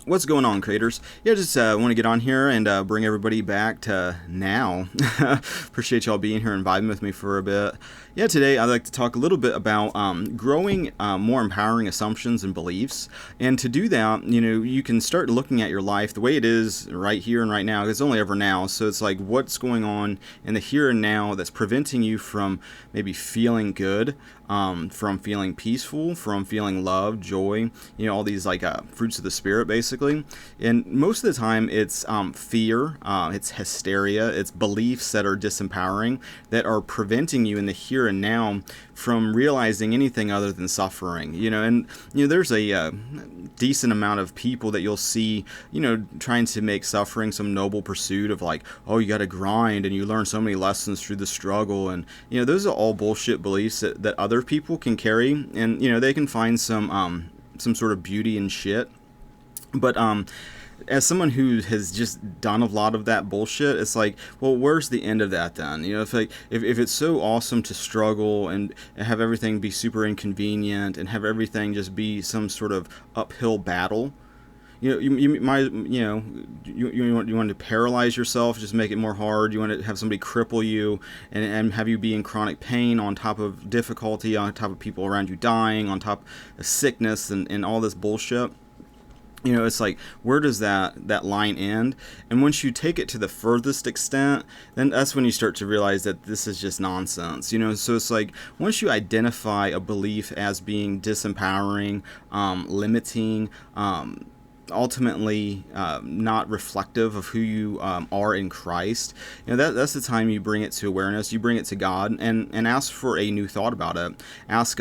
What's going on, creators? Yeah, just want to get on here and bring everybody back to now. Appreciate y'all being here and vibing with me for a bit. Yeah, today I'd like to talk a little bit about growing more empowering assumptions and beliefs. And to do that, you can start looking at your life the way it is right here and right now. It's only ever now. So it's like what's going on in the here and now that's preventing you from maybe feeling good, from feeling peaceful, from feeling love, joy, all these like fruits of the spirit, basically. And most of the time it's fear, it's hysteria, it's beliefs that are disempowering, that are preventing you in the here and now from realizing anything other than suffering. There's a decent amount of people that you'll see, trying to make suffering some noble pursuit of like, oh, you got to grind and you learn so many lessons through the struggle. And, those are all bullshit beliefs that other people can carry. And, they can find some sort of beauty in shit. But, as someone who has just done a lot of that bullshit, it's like, well, where's the end of that then? If it's so awesome to struggle and have everything be super inconvenient and have everything just be some sort of uphill battle, you might, you want to paralyze yourself, just make it more hard. You want to have somebody cripple you and have you be in chronic pain on top of difficulty, on top of people around you dying, on top of sickness and all this bullshit. It's like, where does that line end? And once you take it to the furthest extent, then that's when you start to realize that this is just nonsense. So it's like, once you identify a belief as being disempowering, limiting, ultimately not reflective of who you are in Christ, that's the time you bring it to awareness, you bring it to God, and ask for a new thought about it. Ask,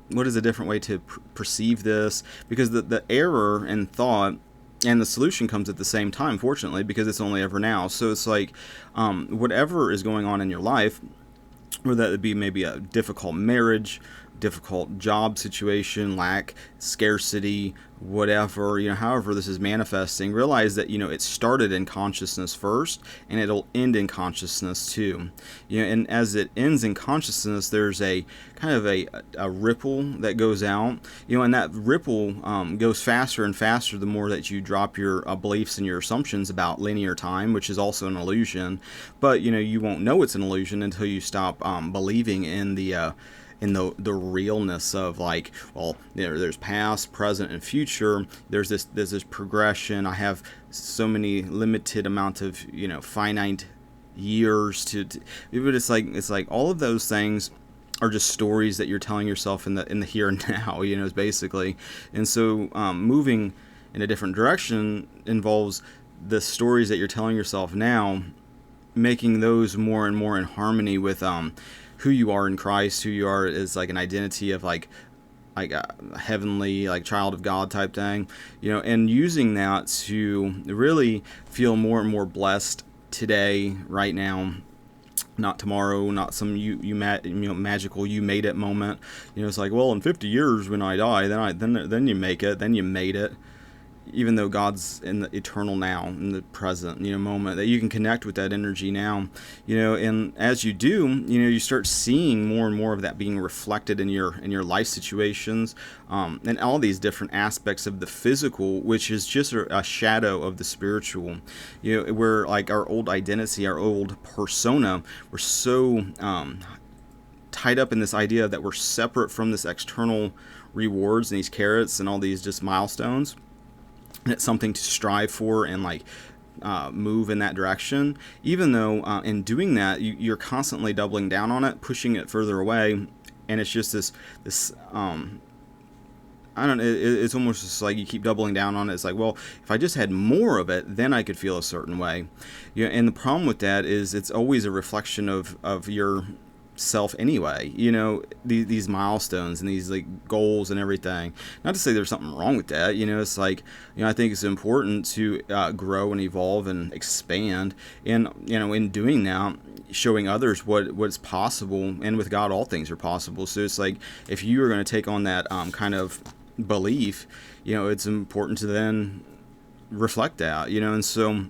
what is a different way to perceive this? Because the error in thought and the solution comes at the same time, fortunately, because it's only ever now. So it's like, whatever is going on in your life, whether that be maybe a difficult marriage, difficult job situation, lack, scarcity, whatever, however this is manifesting, realize that, it started in consciousness first and it'll end in consciousness too. And as it ends in consciousness, there's a kind of a ripple that goes out, and that ripple goes faster and faster the more that you drop your beliefs and your assumptions about linear time, which is also an illusion. But, you won't know it's an illusion until you stop believing in the realness of like, well, there's past, present, and future. There's this progression. I have so many limited amount of finite years but it's like all of those things are just stories that you're telling yourself in the here and now. Is basically. And so moving in a different direction involves the stories that you're telling yourself now, making those more and more in harmony with who you are in Christ, who you are as like an identity of like a heavenly, like child of God type thing, and using that to really feel more and more blessed today, right now, not tomorrow, not some magical you made it moment. It's like, well, in 50 years when I die, then you make it, then you made it. Even though God's in the eternal now, in the present, moment, that you can connect with that energy now, and as you do, you start seeing more and more of that being reflected in your life situations, and all these different aspects of the physical, which is just a shadow of the spiritual. We're like our old identity, our old persona, we're so tied up in this idea that we're separate from this external rewards and these carrots and all these just milestones. And it's something to strive for and like move in that direction, even though in doing that you're constantly doubling down on it, pushing it further away, and it's just this I don't know, it's almost just like you keep doubling down on it. It's like, well, if I just had more of it, then I could feel a certain way. And the problem with that is it's always a reflection of your self anyway. These milestones and these like goals and everything. Not to say there's something wrong with that. It's like, I think it's important to grow and evolve and expand, and in doing that, showing others what's possible, and with God all things are possible. So it's like, if you are going to take on that kind of belief, it's important to then reflect that, and so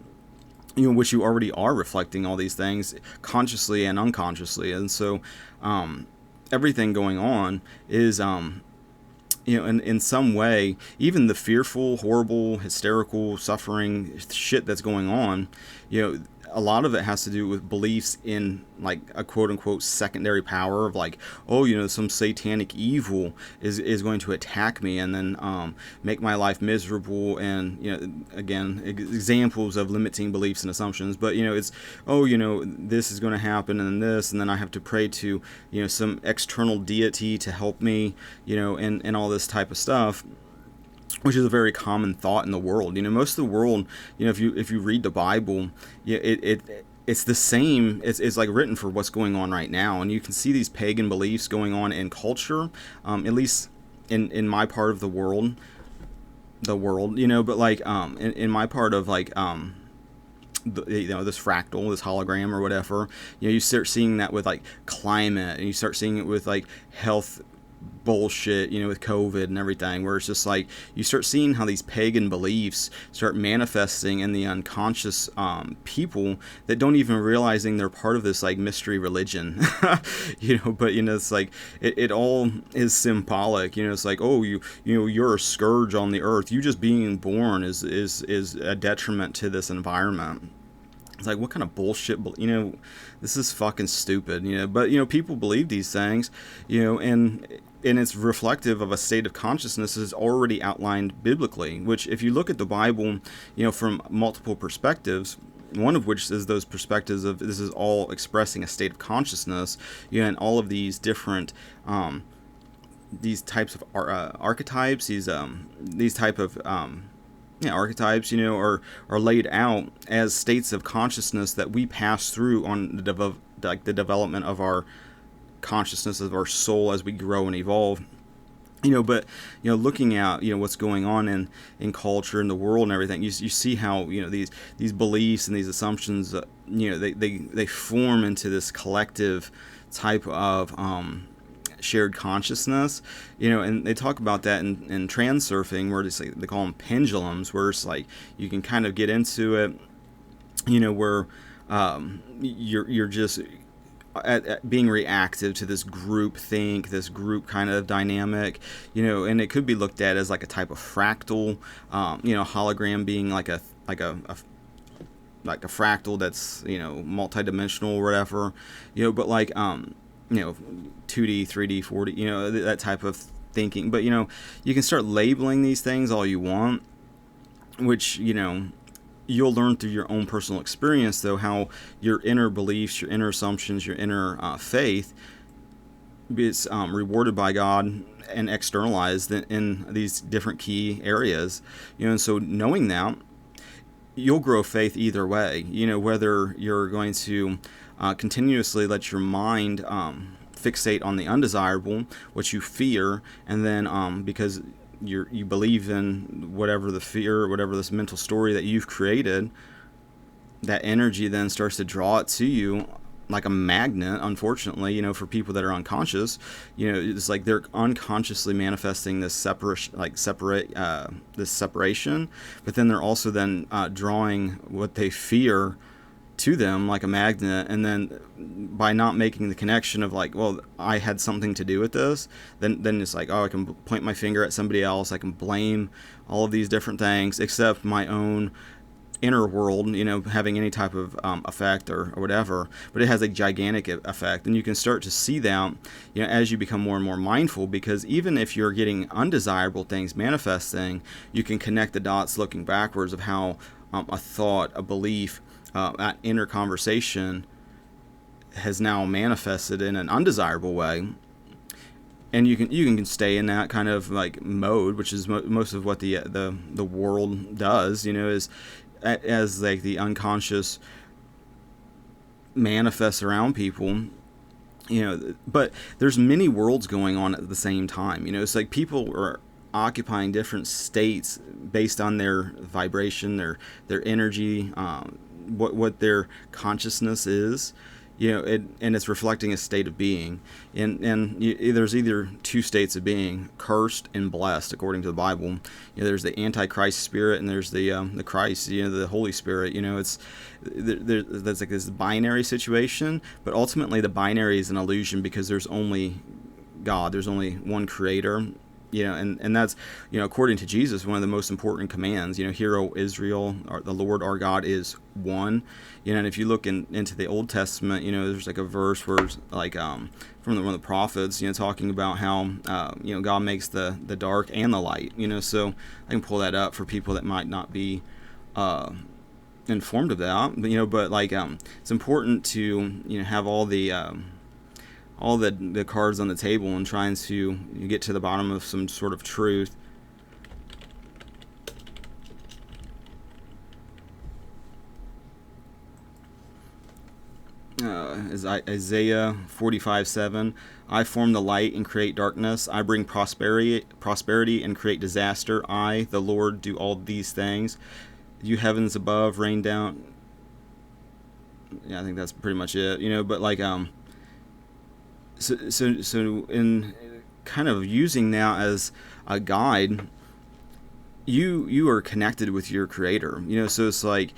which you already are reflecting all these things consciously and unconsciously. And so everything going on is in some way, even the fearful, horrible, hysterical, suffering shit that's going on, a lot of it has to do with beliefs in like a quote unquote secondary power of like, oh, some satanic evil is going to attack me and then make my life miserable. And, again, examples of limiting beliefs and assumptions. But, it's, this is going to happen and then I have to pray to, some external deity to help me, and all this type of stuff, which is a very common thought in the world. Most of the world, if you read the Bible, it's the same. It's like written for what's going on right now, and you can see these pagan beliefs going on in culture, at least in my part of the world, but like in my part of like this fractal, this hologram or whatever, you start seeing that with like climate, and you start seeing it with like health bullshit, with COVID and everything, where it's just like you start seeing how these pagan beliefs start manifesting in the unconscious people that don't even realizing they're part of this like mystery religion. But it's like it all is symbolic. It's like, oh, you're a scourge on the earth, you just being born is a detriment to this environment. It's like, what kind of bullshit, this is fucking stupid, but, people believe these things, and it's reflective of a state of consciousness that is already outlined biblically, which if you look at the Bible, from multiple perspectives, one of which is those perspectives of this is all expressing a state of consciousness, and all of these different, these types of archetypes, these type of, archetypes, are laid out as states of consciousness that we pass through on the development of our consciousness, of our soul as we grow and evolve. But looking at what's going on in culture and the world and everything, you see how these beliefs and these assumptions, they form into this collective type of shared consciousness, and they talk about that in transurfing, where it's like, they call them pendulums, where it's like you can kind of get into it, where you're just at being reactive to this group think, this group kind of dynamic, and it could be looked at as like a type of fractal, hologram being like a fractal that's multidimensional or whatever, but like 2D, 3D, 4D, that type of thinking. But, you can start labeling these things all you want, which, you'll learn through your own personal experience, though, how your inner beliefs, your inner assumptions, your inner faith is rewarded by God and externalized in these different key areas. And so knowing that, you'll grow faith either way, whether you're going to continuously let your mind fixate on the undesirable, what you fear, and then because you believe in whatever the fear, whatever this mental story that you've created, that energy then starts to draw it to you like a magnet, unfortunately, for people that are unconscious. It's like they're unconsciously manifesting this this separation, but then they're also then drawing what they fear to them like a magnet, and then by not making the connection of like, well, I had something to do with this, then it's like, oh, I can point my finger at somebody else, I can blame all of these different things except my own inner world, having any type of effect or whatever. But it has a gigantic effect, and you can start to see that as you become more and more mindful, because even if you're getting undesirable things manifesting, you can connect the dots looking backwards of how a thought, a belief, that inner conversation has now manifested in an undesirable way. And you can stay in that kind of like mode, which is most of what the world does, is as like the unconscious manifests around people, but there's many worlds going on at the same time. It's like people are occupying different states based on their vibration, their energy, what their consciousness is, and it's reflecting a state of being. And there's either two states of being, cursed and blessed, according to the Bible. There's the Antichrist spirit, and there's the Christ, the Holy Spirit. It's that's like this binary situation, but ultimately the binary is an illusion, because there's only God, there's only one creator, And that's, according to Jesus, one of the most important commands. Hear, O Israel, the Lord our God is one. And if you look into the Old Testament, there's like a verse where it's like from one of the prophets, talking about how God makes the dark and the light. So I can pull that up for people that might not be informed of that. But like it's important to have all the cards on the table and trying to get to the bottom of some sort of truth. Isaiah 45:7. I form the light and create darkness. I bring prosperity and create disaster. I, the Lord, do all these things. You heavens above, rain down. Yeah, I think that's pretty much it. But like So in kind of using that as a guide, you are connected with your Creator. So it's like,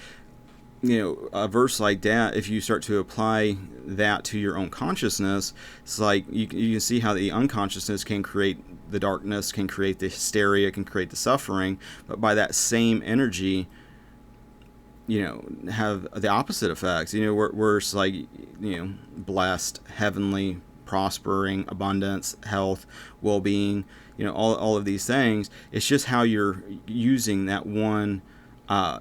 a verse like that, if you start to apply that to your own consciousness, it's like you can see how the unconsciousness can create the darkness, can create the hysteria, can create the suffering, but by that same energy, have the opposite effects, where it's like, blessed, heavenly, prospering, abundance, health, well-being, all of these things. It's just how you're using that one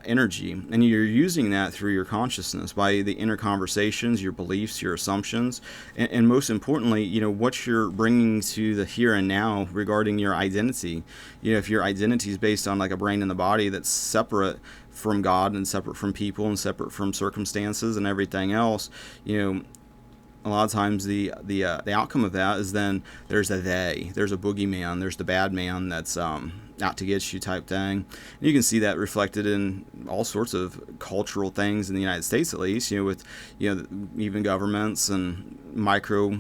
energy, and you're using that through your consciousness by the inner conversations, your beliefs, your assumptions, and most importantly, what you're bringing to the here and now regarding your identity. If your identity is based on like a brain and the body that's separate from God and separate from people and separate from circumstances and everything else, a lot of times the outcome of that is then there's there's a boogeyman, there's the bad man that's out to get you type thing. And you can see that reflected in all sorts of cultural things in the United States, at least, with even governments and micro,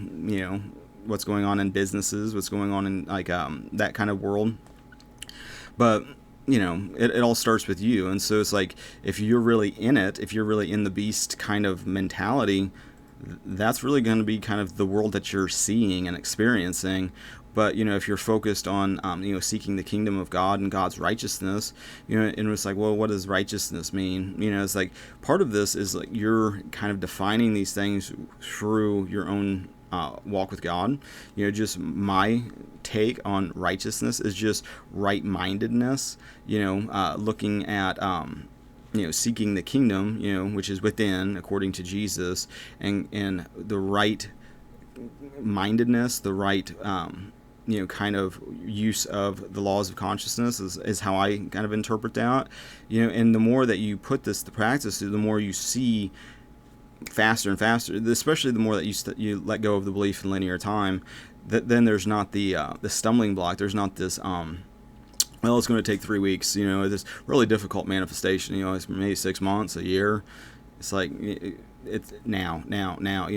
what's going on in businesses, what's going on in like that kind of world. But it all starts with you. And so it's like, if you're really in it, if you're really in the beast kind of mentality, that's really going to be kind of the world that you're seeing and experiencing. But if you're focused on seeking the kingdom of God and God's righteousness, and it's like, well, what does righteousness mean? It's like part of this is like you're kind of defining these things through your own walk with God. Just my take on righteousness is just right-mindedness. Looking at seeking the kingdom, which is within, according to Jesus, and the right mindedness, the right kind of use of the laws of consciousness is how I kind of interpret that. And the more that you put this to practice, the more you see faster and faster, especially the more that you let go of the belief in linear time, that then there's not the stumbling block. There's not this well, it's going to take 3 weeks, this really difficult manifestation, it's maybe 6 months, a year. It's like, it's now,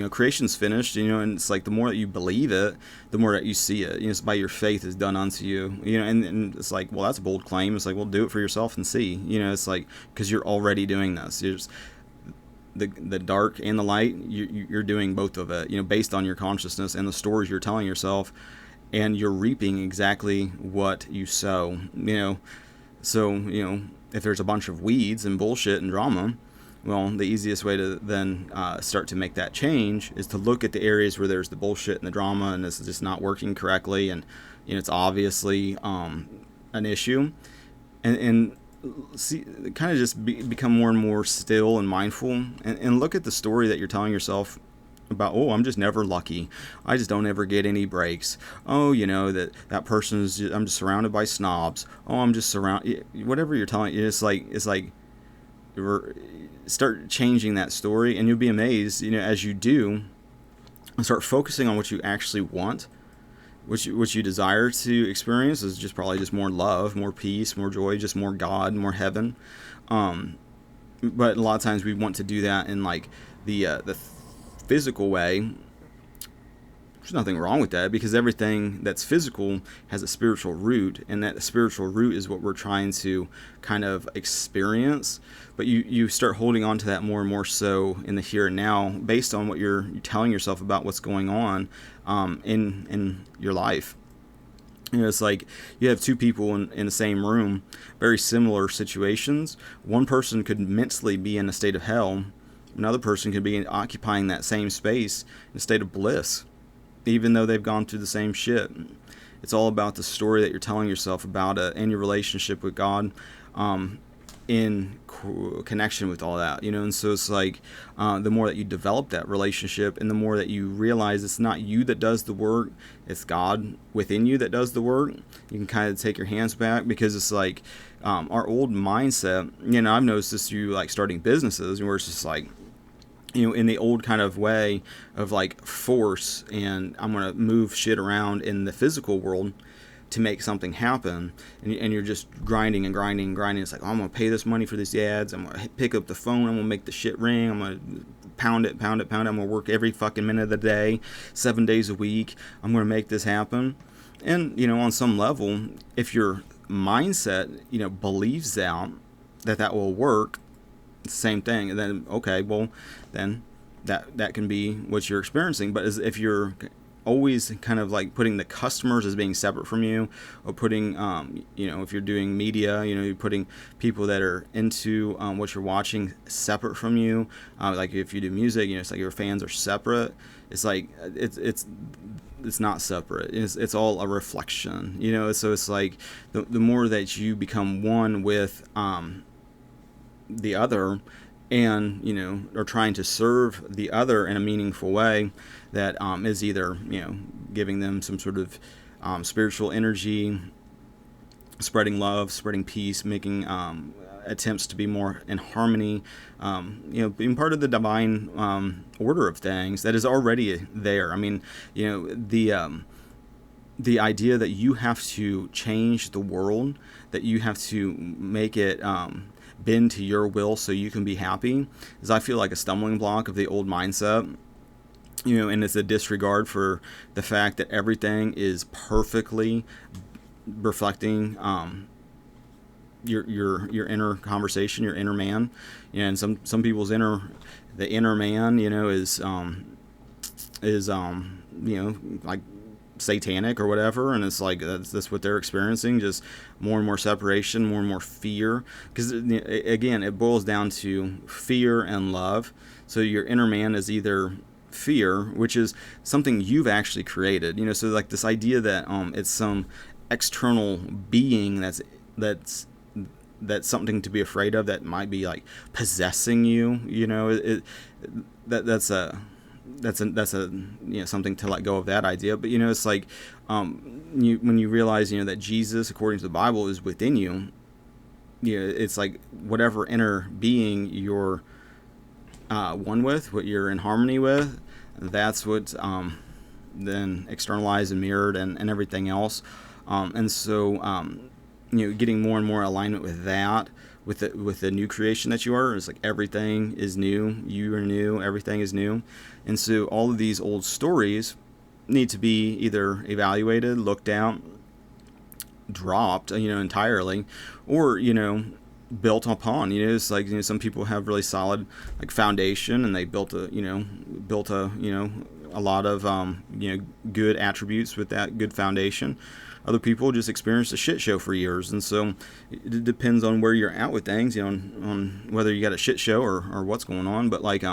creation's finished, and it's like the more that you believe it, the more that you see it, it's by your faith is done unto you, and it's like, well, that's a bold claim. It's like, well, do it for yourself and see, it's like, because you're already doing this. You're just, the dark and the light, you're doing both of it, based on your consciousness and the stories you're telling yourself. And you're reaping exactly what you sow, So, if there's a bunch of weeds and bullshit and drama, well, the easiest way to then start to make that change is to look at the areas where there's the bullshit and the drama and this is just not working correctly, and it's obviously an issue, and see, kind of just become more and more still and mindful, and look at the story that you're telling yourself about, oh, I'm just never lucky. I just don't ever get any breaks. Oh, that person's I'm just surrounded by snobs. Oh, I'm just surrounded. Whatever you're telling, it's like start changing that story, and you'll be amazed, as you do, and start focusing on what you actually want, what you desire to experience is just probably just more love, more peace, more joy, just more God, more heaven. But a lot of times we want to do that in like the physical way. There's nothing wrong with that, because everything that's physical has a spiritual root, and that spiritual root is what we're trying to kind of experience. But you start holding on to that more and more so in the here and now, based on what you're telling yourself about what's going on in your life. It's like you have two people in the same room, very similar situations. One person could mentally be in a state of hell. Another person could be occupying that same space in a state of bliss, even though they've gone through the same shit. It's all about the story that you're telling yourself about it and your relationship with God, in connection with all that, and so it's like, the more that you develop that relationship, and the more that you realize it's not you that does the work, it's God within you that does the work, you can kind of take your hands back, because it's like, our old mindset, I've noticed this through like starting businesses, where it's just like, in the old kind of way of like force, and I'm going to move shit around in the physical world to make something happen, and you're just grinding and grinding and grinding. It's like, oh, I'm going to pay this money for these ads, I'm going to pick up the phone, I'm going to make the shit ring, I'm going to pound it, I'm going to work every fucking minute of the day, 7 days a week, I'm going to make this happen. And, on some level, if your mindset, believes that will work, it's the same thing, and then, okay, well, then that can be what you're experiencing. But if you're always kind of like putting the customers as being separate from you, or putting, if you're doing media, you're putting people that are into what you're watching separate from you. Like if you do music, it's like your fans are separate. It's like, it's not separate. It's all a reflection, So it's like the more that you become one with the other, and are trying to serve the other in a meaningful way that is either giving them some sort of spiritual energy, spreading love, spreading peace, making attempts to be more in harmony, being part of the divine order of things that is already there. I mean, the idea that you have to change the world, that you have to make it bend to your will so you can be happy, is, I feel like, a stumbling block of the old mindset. And it's a disregard for the fact that everything is perfectly reflecting your inner conversation, your inner man. And some people's the inner man, is like satanic or whatever, and it's like that's what they're experiencing, just more and more separation, more and more fear, because again, it boils down to fear and love. So your inner man is either fear, which is something you've actually created, so like this idea that it's some external being that's something to be afraid of, that might be like possessing you, that's something to let go of that idea. But it's like, when you realize that Jesus, according to the Bible, is within you, it's like whatever inner being you're one with, what you're in harmony with, that's what then externalized and mirrored and everything else. And so getting more and more alignment with that, with the new creation that you are. It's like everything is new, you are new, everything is new. And so all of these old stories need to be either evaluated, looked at, dropped, entirely, or, built upon. It's like, some people have really solid like foundation, and they built a lot of good attributes with that good foundation. Other people just experienced a shit show for years, and so it depends on where you're at with things, on whether you got a shit show or what's going on. But like,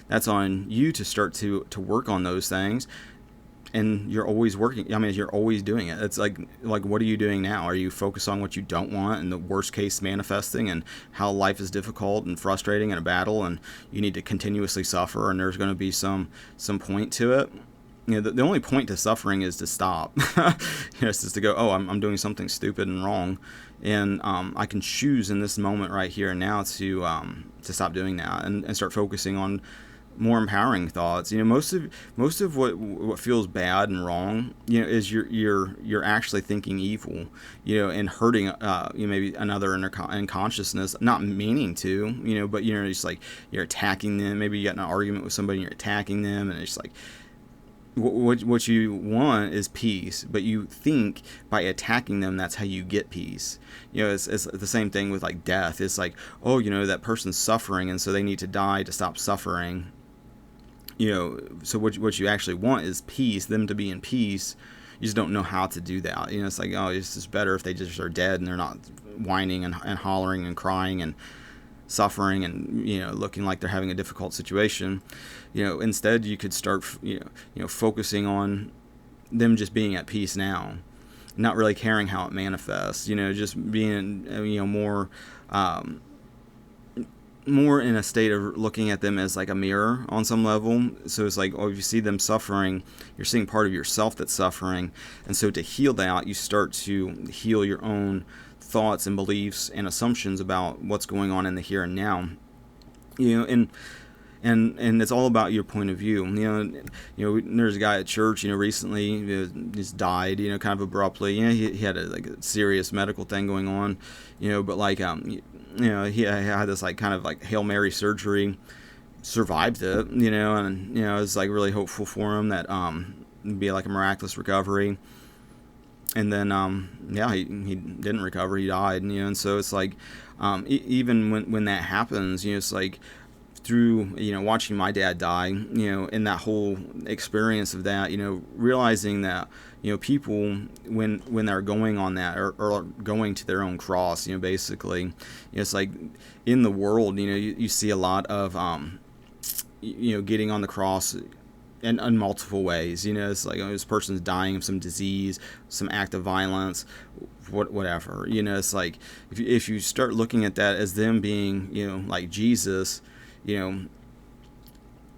that's on you to start to work on those things, and you're always working. I mean, you're always doing it. It's like what are you doing now? Are you focused on what you don't want, and the worst case manifesting, and how life is difficult and frustrating and a battle, and you need to continuously suffer, and there's going to be some point to it? The only point to suffering is to stop. It's just to go, oh, I'm doing something stupid and wrong, and I can choose in this moment right here and now to stop doing that, and start focusing on more empowering thoughts. Most of what feels bad and wrong, is you're actually thinking evil, and hurting maybe another in consciousness, not meaning to, but it's like you're attacking them. Maybe you got in an argument with somebody and you're attacking them, and it's like, what you want is peace, but you think by attacking them that's how you get peace. It's the same thing with like death. It's like, oh, that person's suffering, and so they need to die to stop suffering. So what you actually want is peace, them to be in peace, you just don't know how to do that. You know, it's like, oh, it's just better if they just are dead and they're not whining and hollering and crying and suffering and, you know, looking like they're having a difficult situation. You know, instead you could start, focusing on them just being at peace now, not really caring how it manifests. You know, just being, more in a state of looking at them as like a mirror on some level. So it's like, oh, if you see them suffering, you're seeing part of yourself that's suffering. And so to heal that, you start to heal your own thoughts and beliefs and assumptions about what's going on in the here and now. You know, and it's all about your point of view. There's a guy at church, recently just died, kind of abruptly. He had a serious medical thing going on, but he had this kind of Hail Mary surgery, survived it, and it's really hopeful for him that it'd be a miraculous recovery. And then he didn't recover, he died, and so it's even when that happens, it's through watching my dad die, and that whole experience of that, realizing that people when they're going on that or going to their own cross, basically, it's in the world, you see a lot of getting on the cross in multiple ways. It's this person's dying of some disease, some act of violence, whatever. It's if you start looking at that as them being like Jesus, and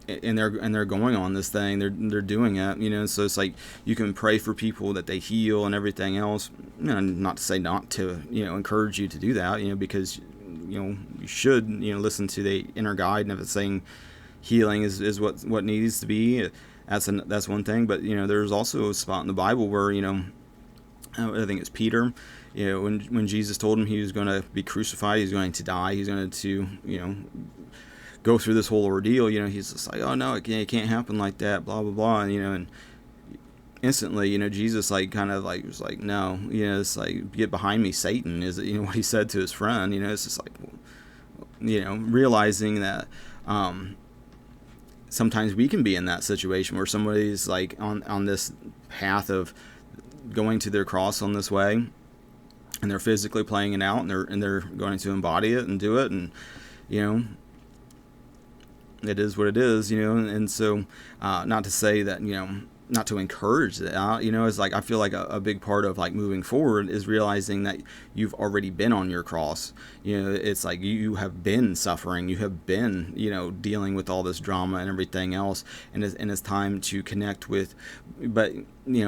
they're going on this thing, they're doing it, so it's you can pray for people that they heal and everything else. Not to say not to encourage you to do that, because you should listen to the inner guide, and if it's saying healing is what needs to be, that's one thing. But there's also a spot in the Bible where I think it's Peter, when Jesus told him he was going to be crucified, he's going to die, he's going to go through this whole ordeal, he's just oh no, it can't happen like that, blah blah blah, and instantly, Jesus was no, it's get behind me, Satan, is what he said to his friend. It's just realizing that sometimes we can be in that situation where somebody's on this path of going to their cross on this way, and they're physically playing it out, and they're going to embody it and do it, and it is what it is, and so not to say that, not to encourage that, it's I feel a big part of moving forward is realizing that you've already been on your cross. It's you have been suffering, you have been, dealing with all this drama and everything else, and it's time to connect with, but,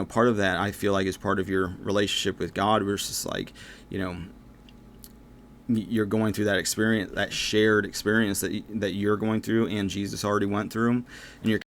part of that I feel is part of your relationship with God, where it's just you're going through that experience, that shared experience that you're going through and Jesus already went through, and you're